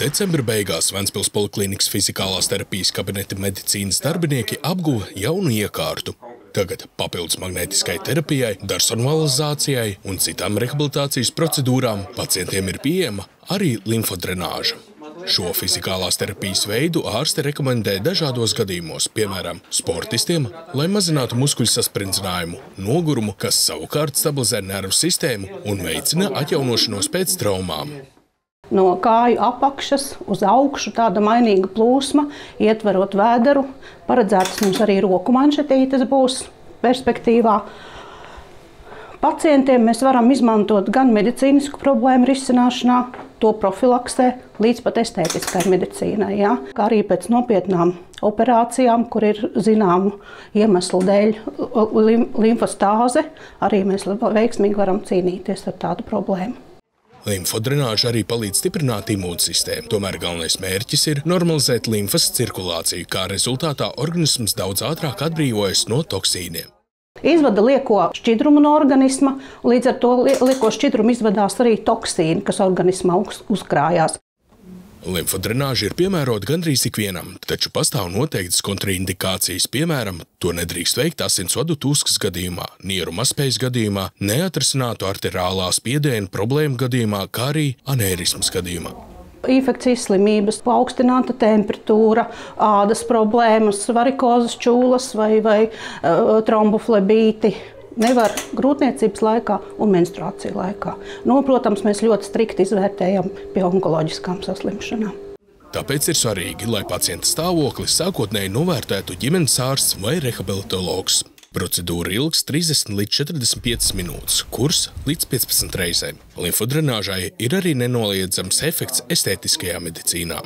Decembra beigās Ventspils poliklīnikas fizikālās terapijas kabineta medicīnas darbinieki apguva jaunu iekārtu. Tagad papildus magnētiskai terapijai, depersonalizācijai un citām rehabilitācijas procedūrām pacientiem ir pieejama arī limfodrenāža. Šo fizikālās terapijas veidu ārste rekomendē dažādos gadījumos, piemēram, sportistiem, lai mazinātu muskuļu sasprinddzinājumu, nogurumu, kas savukārt stabilizē nervu sistēmu un veicina atjaunošanos pēc traumām. No kāju apakšas uz augšu tāda mainīga plūsma, ietverot vēderu, paredzētas mums arī roku manšetītes būs perspektīvā. Pacientiem mēs varam izmantot gan medicīnisku problēmu risināšanā, to profilaksē, līdz pat estētiskai medicīnai, ja? Kā arī pēc nopietnām operācijām, kur ir zināmu iemeslu dēļ limfostāze, arī mēs veiksmīgi varam cīnīties ar tādu problēmu. Limfodrenāža arī palīdz stiprināt imūnsistēmu, tomēr galvenais mērķis ir normalizēt limfas cirkulāciju, kā rezultātā organisms daudz ātrāk atbrīvojas no toksīniem. Izvada lieko šķidrumu no organisma, līdz ar to lieko šķidrumu izvadās arī toksīni, kas organismā uzkrājās. Limfodrenāža ir piemērota gandrīz ikvienam, taču pastāv noteiktas kontraindikācijas, piemēram, to nedrīkst veikt asinsvadu tūskas gadījumā, nieru mazspējas gadījumā, neatrisinātu arteriālā spiediena problēmu gadījumā, kā arī anērismas gadījumā. Infekcijas slimības, paaugstināta temperatūra, ādas problēmas, varikozes čūlas vai tromboflebīti nevar grūtniecības laikā un menstruāciju laikā. Protams, mēs ļoti strikti izvērtējam pie onkoloģiskām saslimšanām. Tāpēc ir svarīgi, lai pacienta stāvokli sākotnēji novērtētu ģimenes ārsts vai rehabilitologs. Procedūra ilgs 30 līdz 45 minūtes, kurs līdz 15 reizēm. Limfodrenāžai ir arī nenoliedzams efekts estētiskajā medicīnā.